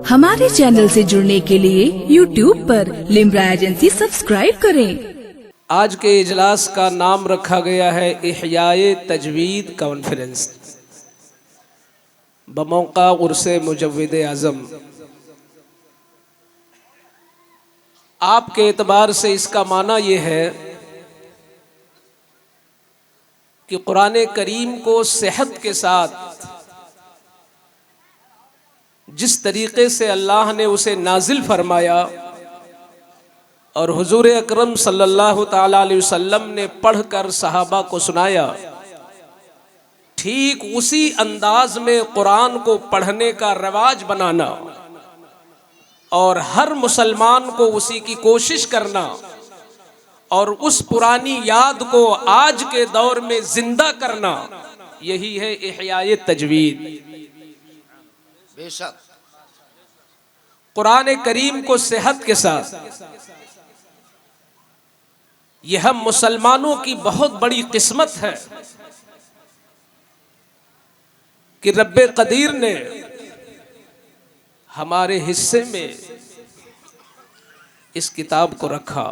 हमारे चैनल से जुड़ने के लिए YouTube पर लिम्रा एजेंसी सब्सक्राइब करें। आज के इजलास का नाम रखा गया है इहयाए तजवीद कॉन्फ्रेंस बमौका उर्से मुजव्विद आज़म। आपके एतबार से इसका माना ये है कि कुरान करीम को सेहत के साथ जिस तरीके से अल्लाह ने उसे नाजिल फरमाया और हुजूर अकरम सल्लल्लाहु ताला अलैहि वसल्लम ने पढ़कर सहाबा को सुनाया, ठीक उसी अंदाज में कुरान को पढ़ने का रवाज बनाना और हर मुसलमान को उसी की कोशिश करना और उस पुरानी याद को आज के दौर में जिंदा करना, यही है इहयाए तजवीद। बेशक कुरान करीम को सेहत के साथ, यह हम मुसलमानों की बहुत बड़ी किस्मत है कि रब्बे कदीर ने हमारे हिस्से में इस किताब को रखा।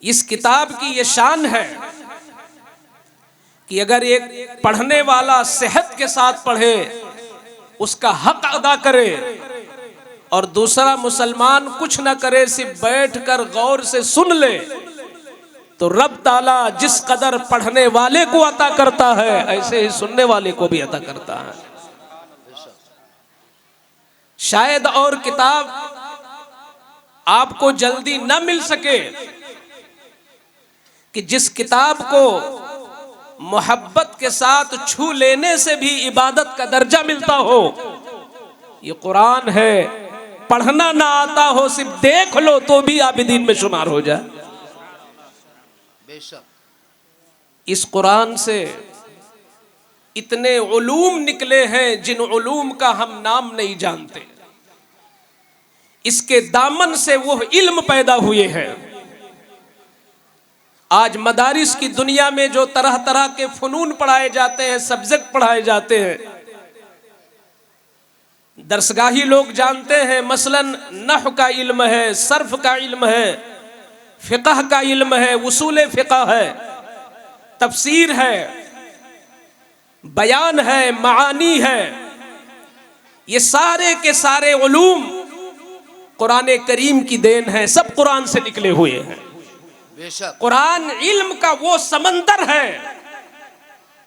इस किताब की ये शान है कि अगर एक पढ़ने वाला सेहत के साथ पढ़े, उसका हक अदा करे, और दूसरा मुसलमान कुछ न करे, सिर्फ बैठकर गौर से सुन ले, तो रब ताला जिस कदर पढ़ने वाले को अता करता है, ऐसे ही सुनने वाले को भी अता करता है। शायद और किताब आपको जल्दी न मिल सके कि जिस किताब को मोहब्बत के साथ छू लेने से भी इबादत का दर्जा मिलता हो, ये कुरान है। पढ़ना ना आता हो, सिर्फ देख लो तो भी आबिदीन में शुमार हो जाए। बेशक इस कुरान से इतने उलूम निकले हैं जिन उलूम का हम नाम नहीं जानते। इसके दामन से वो इल्म पैदा हुए हैं। आज मदारिस की दुनिया में जो तरह तरह के फनून पढ़ाए जाते हैं, सब्जेक्ट पढ़ाए जाते हैं, दरसगाही लोग जानते हैं, मसलन नहव का इल्म है, सर्फ का इल्म है, फिक़ह का इल्म है, उसूल फिक़ह है, तफसीर है, बयान है, मानी है। ये सारे के सारे उलूम कुरान करीम की देन है, सब कुरान से निकले हुए हैं। कुरान इल्म का वो समंदर है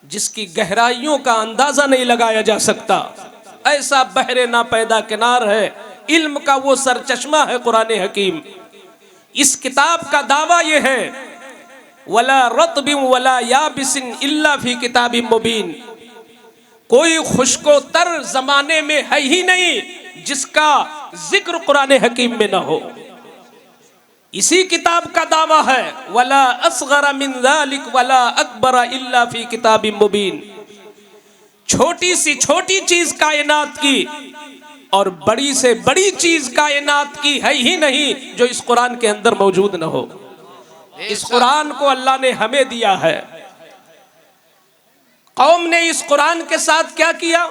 जिसकी गहराइयों का अंदाजा नहीं लगाया जा सकता। ऐसा बहरे ना पैदा किनार है, इल्म का वो सरचश्मा है कुरान हकीम। इस किताब का दावा ये है, वला रत्बिन वला याबिसिन इल्ला फी किताबिम मुबीन। कोई खुश्को तर जमाने में है ही नहीं जिसका जिक्र कुरान हकीम में ना हो। इसी किताब का दावा है, वला असगरा मिन ज़ालिक वला अकबरा इल्ला फी किताबिम मुबीन। छोटी सी छोटी चीज कायनात की और बड़ी से बड़ी चीज कायनात की है ही नहीं जो इस कुरान के अंदर मौजूद न हो। इस कुरान को अल्लाह ने हमें दिया है। कौम ने इस कुरान के साथ क्या किया?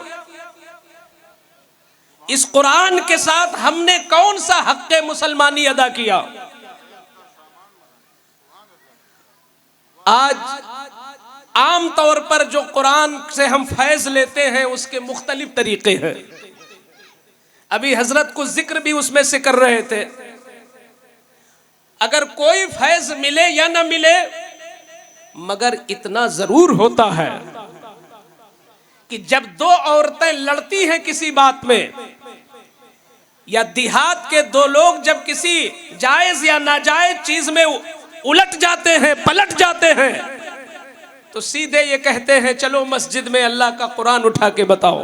इस कुरान के साथ हमने कौन सा हक़्क़े मुसलमानी अदा किया? आज आम तौर पर जो कुरान से हम फैज लेते हैं उसके मुख्तलिफ तरीके हैं। अभी हजरत को जिक्र भी उसमें से कर रहे थे। अगर कोई फैज मिले या ना मिले, मगर इतना जरूर होता है कि जब दो औरतें लड़ती हैं किसी बात में, या देहात के दो लोग जब किसी जायज या नाजायज चीज में उलट जाते हैं, पलट जाते हैं, तो सीधे ये कहते हैं चलो मस्जिद में अल्लाह का कुरान उठा के बताओ।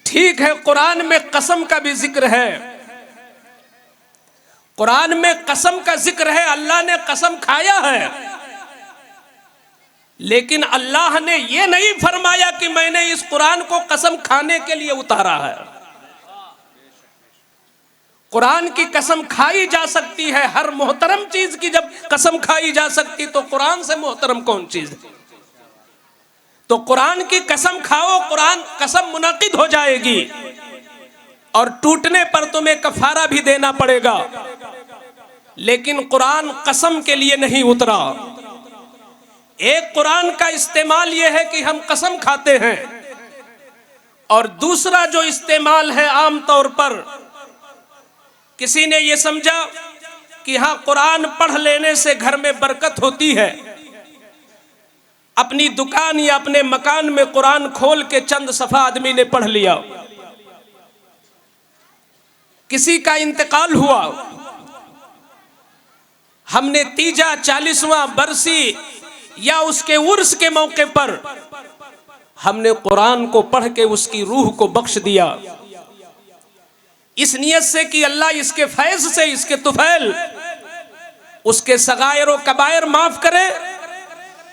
ठीक है, कुरान में कसम का भी जिक्र है, कुरान में कसम का जिक्र है, अल्लाह ने कसम खाया है, लेकिन अल्लाह ने यह नहीं फरमाया कि मैंने इस कुरान को कसम खाने के लिए उतारा है। कुरान की कसम खाई जा सकती है, हर मोहतरम चीज की जब कसम खाई जा सकती तो कुरान से मोहतरम कौन चीज है? तो कुरान की कसम खाओ, कुरान कसम मुनक़िद हो जाएगी और टूटने पर तुम्हें कफारा भी देना पड़ेगा। लेकिन कुरान कसम के लिए नहीं उतरा। एक कुरान का इस्तेमाल यह है कि हम कसम खाते हैं, और दूसरा जो इस्तेमाल है आम तौर पर किसी ने यह समझा कि हाँ कुरान पढ़ लेने से घर में बरकत होती है। अपनी दुकान या अपने मकान में कुरान खोल के चंद सफा आदमी ने पढ़ लिया, किसी का इंतकाल हुआ, हमने तीजा 40वां बरसी या उसके उर्स के मौके पर हमने कुरान को पढ़ के उसकी रूह को बख्श दिया, इस नियत से कि अल्लाह इसके फैज से, इसके तुफैल, उसके सगायर और कबायर माफ करे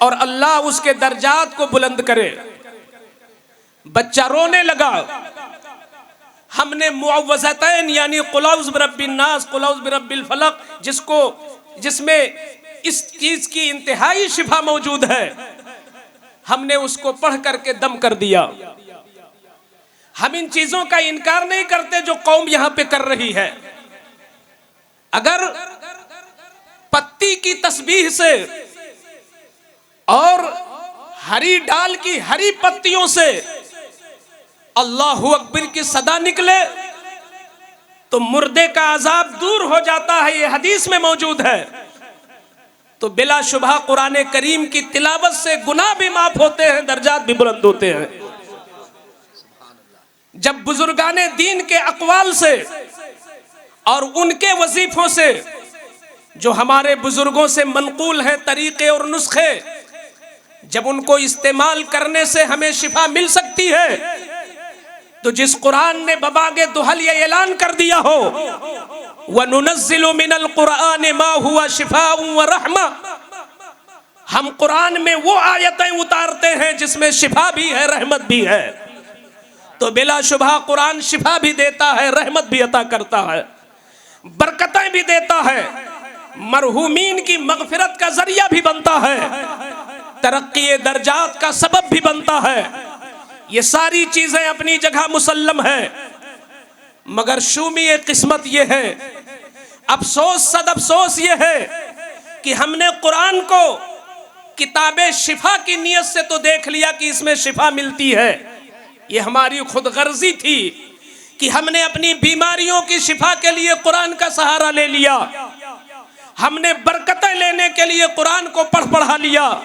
और अल्लाह उसके दर्जात को बुलंद करे। बच्चा रोने लगा, हमने मुअव्वज़तैन यानी कुल औज़ु बिरब्बिन नास, कुल औज़ु बिरब्बिल फलक, जिसमें इस चीज की इंतहाई शिफा मौजूद है, हमने उसको पढ़ करके दम कर दिया। हम इन चीजों का इनकार नहीं करते जो कौम यहां पे कर रही है। अगर पत्ती की तस्बीह से और हरी डाल की हरी पत्तियों से अल्लाहु अकबर की सदा निकले तो मुर्दे का अजाब दूर हो जाता है, ये हदीस में मौजूद है। तो बिलाशुबहा कुरान करीम की तिलावत से गुनाह भी माफ होते हैं, दर्जात भी बुलंद होते हैं। जब बुजुर्गाने दीन के अक़वाल से और उनके वजीफों से जो हमारे बुजुर्गों से मनकूल हैं तरीके और नुस्खे, जब उनको इस्तेमाल करने से हमें शिफा मिल सकती है, तो जिस कुरान ने बबागे दुहल ये ऐलान कर दिया हो वनुनज़्ज़िलु मिनल कुरान मा हुवा शिफाउन व रहमा, हम कुरान में वो आयतें उतारते हैं जिसमें शिफा भी है, रहमत भी है। तो बिलाशुबहा कुरान शिफा भी देता है, रहमत भी अता करता है, बरकतें भी देता है, मरहूमीन की मगफिरत का जरिया भी बनता है, तरक्की दर्जात का सबब भी बनता है। ये सारी चीजें अपनी जगह मुसल्लम है, मगर शूमी किस्मत ये है, अफसोस सद अफसोस ये है कि हमने कुरान को किताबे शिफा की नियत से तो देख लिया कि इसमें शिफा मिलती है। ये हमारी खुद गर्जी थी कि हमने अपनी बीमारियों की शिफा के लिए कुरान का सहारा ले लिया, हमने बरकतें लेने के लिए कुरान को पढ़ा लिया,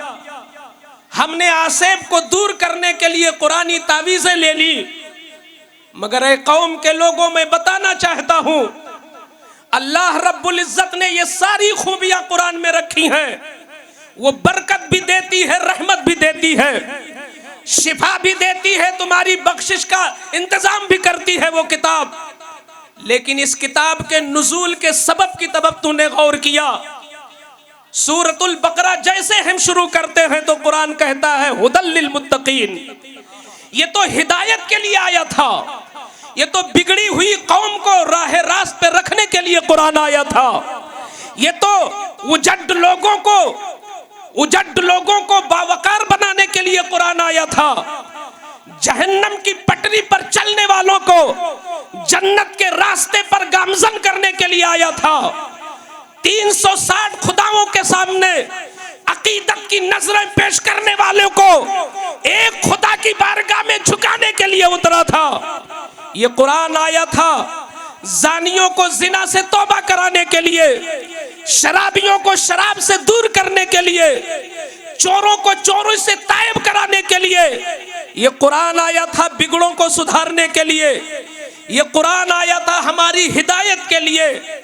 हमने आसेब को दूर करने के लिए कुरानी तावीज़ें ले ली। मगर ए कौम के लोगों में बताना चाहता हूं, अल्लाह रब्बुल इज्जत ने ये सारी खूबियां कुरान में रखी हैं। वो बरकत भी देती है, रहमत भी देती है, शिफा भी देती है, तुम्हारी बख्शिश का इंतजाम भी करती है वो किताब। लेकिन इस किताब के नुज़ूल के सबब की तरफ तूने गौर किया? सूरतुल बकरा जैसे हम शुरू करते हैं तो कुरान कहता है हुदल लिल मुत्तकीन, ये तो हिदायत के लिए आया था, ये तो बिगड़ी हुई कौम को राह रास्त पे रखने के लिए कुरान आया था, ये तो उजड़ लोगों को बावकार बनाने के लिए कुरान आया था, जहन्नम की पटरी पर चलने वालों को जन्नत के रास्ते पर गामजन करने के लिए आया था, 360 खुदाओं के सामने अकीदत की नजरें पेश करने वालों को एक खुदा की बारगाह में झुकाने के लिए उतरा था। ये कुरान आया था जानियों को जिना से तौबा कराने के लिए, शराबियों को शराब से दूर करने के लिए, चोरों को चोरों से तायब कराने के लिए। ये कुरान आया था बिगड़ों को सुधारने के लिए, ये कुरान आया था हमारी हिदायत के लिए।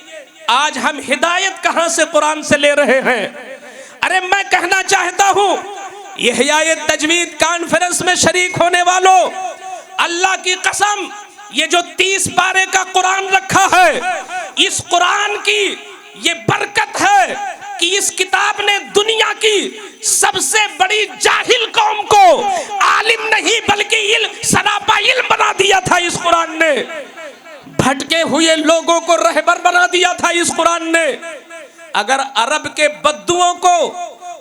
आज हम हिदायत कहां से कुरान से ले रहे हैं? अरे मैं कहना चाहता हूं, इहयाए तजवीद कॉन्फ्रेंस में शरीक होने वालों, अल्लाह की कसम, ये जो 30 पारे का कुरान रखा है, इस कुरान की ये बरकत है कि इस किताब ने दुनिया की सबसे बड़ी जाहिल कौम को आलिम नहीं बल्कि सरापा इल्म बना दिया था। इस कुरान ने भटके हुए लोगों को रहबर बना दिया था इस कुरान ने। अगर अरब के बद्दुओं को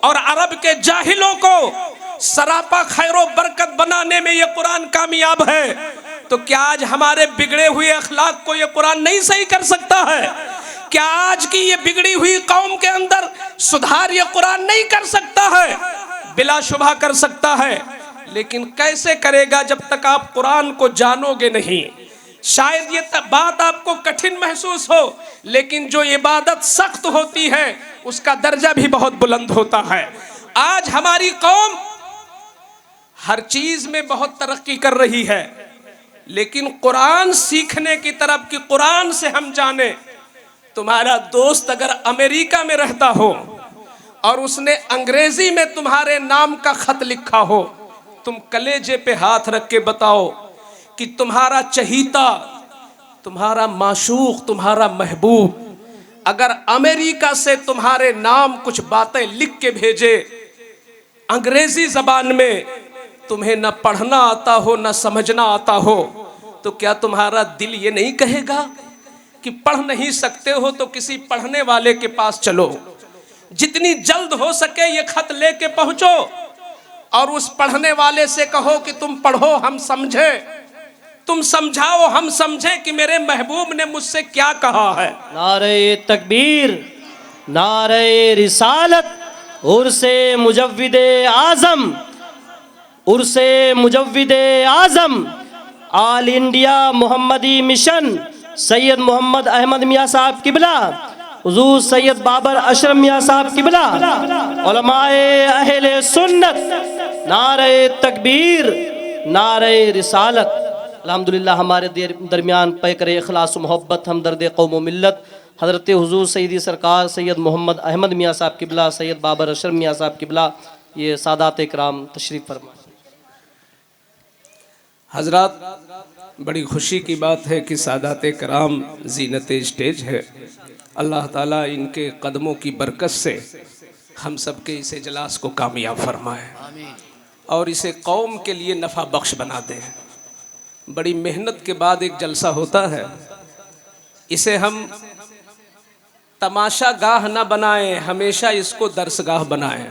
और अरब के जाहिलों को सरापा खैरो बरकत बनाने में ये कुरान कामयाब है, तो क्या आज हमारे बिगड़े हुए अखलाक को ये कुरान नहीं सही कर सकता है? क्या आज की ये बिगड़ी हुई कौम के अंदर सुधार ये कुरान नहीं कर सकता है? बिलाशुबा कर सकता है, लेकिन कैसे करेगा जब तक आप कुरान को जानोगे नहीं। शायद ये बात आपको कठिन महसूस हो, लेकिन जो इबादत सख्त होती है उसका दर्जा भी बहुत बुलंद होता है। आज हमारी कौम हर चीज में बहुत तरक्की कर रही है, लेकिन कुरान सीखने की तरफ कि कुरान से हम जाने। तुम्हारा दोस्त अगर अमेरिका में रहता हो और उसने अंग्रेजी में तुम्हारे नाम का खत लिखा हो, तुम कलेजे पे हाथ रख के बताओ कि तुम्हारा चहीता, तुम्हारा माशूक, तुम्हारा महबूब अगर अमेरिका से तुम्हारे नाम कुछ बातें लिख के भेजे अंग्रेजी जबान में, तुम्हें न पढ़ना आता हो न समझना आता हो, तो क्या तुम्हारा दिल ये नहीं कहेगा कि पढ़ नहीं सकते हो तो किसी पढ़ने वाले के पास चलो, जितनी जल्द हो सके ये खत लेके पहुंचो और उस पढ़ने वाले से कहो कि तुम पढ़ो हम समझे, तुम समझाओ हम समझे कि मेरे महबूब ने मुझसे क्या कहा है। नारे तकबीर, नारे रिसालत, उर्से मुजव्विदे आजम, उर्से मुजव्विदे आजम ऑल इंडिया मोहम्मदी मिशन सैयद मोहम्मद अहमद मियाँ साहब किबला, हुजूर सैयद बाबर अशरफ मियाँ साहब किबला, उलमाए अहले सुन्नत, नारे तकबीर, नारे रिसालत। अल्हम्दुलिल्लाह हमारे दरमियान पैकर इखलास मोहब्बत हमदर्द कौम मिल्लत हज़रत हुजूर सैयदी सरकार सैयद मोहम्मद अहमद मियाँ साहब किबला, सैयद बाबर अशरफ मियाँ साहब किबला, ये सादात इकराम तशरीफ़ फरमा। हजरात, बड़ी खुशी की बात है कि सादात कराम जीनत स्टेज है। अल्लाह ताला इनके कदमों की बरकत से हम सब के इस इजलास को कामयाब फरमाए और इसे कौम के लिए नफ़ा बख्श बना दे। बड़ी मेहनत के बाद एक जलसा होता है, इसे हम तमाशा गाह न बनाएं, हमेशा इसको दरसगाह बनाएं।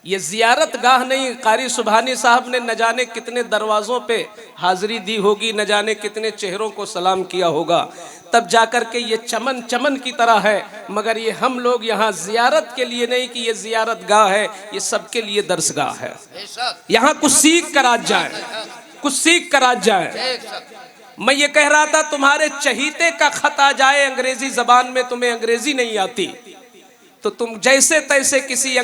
ये जियारत गाह नहीं। कारी सुबहानी साहब ने न जाने कितने दरवाज़ों पे हाज़िरी दी होगी, न जाने कितने चेहरों को सलाम किया होगा, तब जाकर के ये चमन चमन की तरह है। मगर ये हम लोग यहाँ जियारत के लिए नहीं कि ये जियारत गाह है, ये सबके लिए दरसगाह है। यहाँ कुछ सीख कर आज जाए, कुछ सीख कर आज जाए। मैं ये कह रहा था, तुम्हारे चहीते का खत आ जाए अंग्रेजी जबान में, तुम्हें अंग्रेजी नहीं आती, तो तुम जैसे तैसे किसी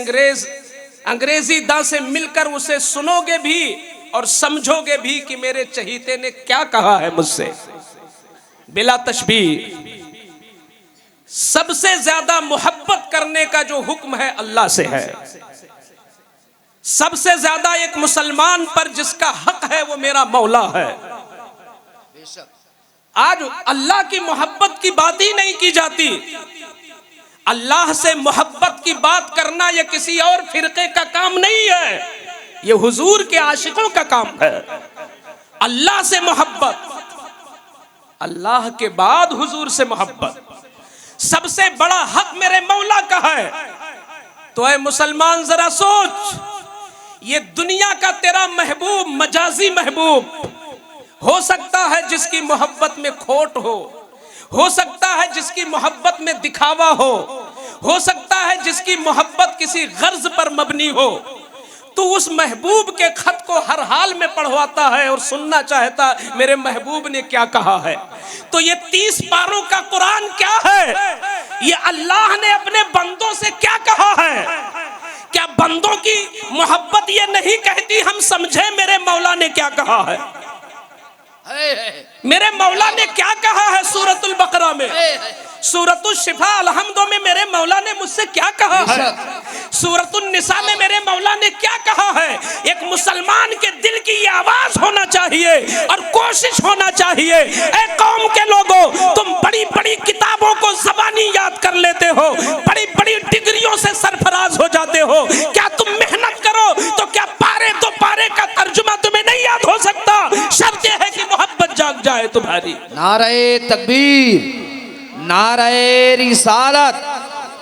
अंग्रेजी दां से मिलकर उसे सुनोगे भी और समझोगे भी कि मेरे चहीते ने क्या कहा है मुझसे। बिला तशबीह सबसे ज्यादा मोहब्बत करने का जो हुक्म है अल्लाह से है। सबसे ज्यादा एक मुसलमान पर जिसका हक है वो मेरा मौला है। आज अल्लाह की मोहब्बत की बात ही नहीं की जाती। अल्लाह से मोहब्बत की बात करना यह किसी और फिरके का काम नहीं है, ये हुजूर के आशिकों का काम है। अल्लाह से मोहब्बत, अल्लाह के बाद हुजूर से मोहब्बत, सबसे बड़ा हक मेरे मौला का है। तो ऐ मुसलमान जरा सोच, ये दुनिया का तेरा महबूब मजाजी महबूब हो सकता है जिसकी मोहब्बत में खोट हो सकता है जिसकी मोहब्बत में दिखावा हो सकता है जिसकी मोहब्बत किसी गर्ज पर मबनी हो, तो उस महबूब के खत को हर हाल में पढ़वाता है और सुनना चाहता मेरे महबूब ने क्या कहा है। तो ये 30 पारों का कुरान क्या है? ये अल्लाह ने अपने बंदों से क्या कहा है? क्या बंदों की मोहब्बत ये नहीं कहती हम समझे मेरे मौला ने क्या कहा है? मेरे मौला ने क्या कहा है सूरतुल बकरा में, सूरतुल शिफा अलहम्दो में मेरे मौला ने मुझसे क्या कहा है, सूरतुल निसा में मेरे मौला ने क्या कहा है। एक मुसलमान के दिल की ये आवाज होना चाहिए और कोशिश होना चाहिए। ए कौम के लोगों, तुम बड़ी बड़ी किताबों को ज़बानी याद कर लेते हो, बड़ी बड़ी डिग्रियों से सरफराज हो जाते हो, क्या तुम मेहनत करो तो क्या पारे तो पारे का तर्जुमा तुम्हें नहीं याद हो सकता? शर्त यह है कि मोहब्बत जाग जाए। है तुम्हारी। नारे तकबीर, नारे रिसालत,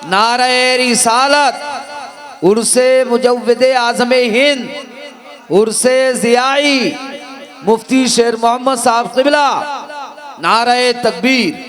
नारे रिसालत, उर्से मुजव्विदे आज़म हिंद, उर्से ज़ियाई मुफ्ती शेर मोहम्मद साहब क़िबला, नारे तकबीर।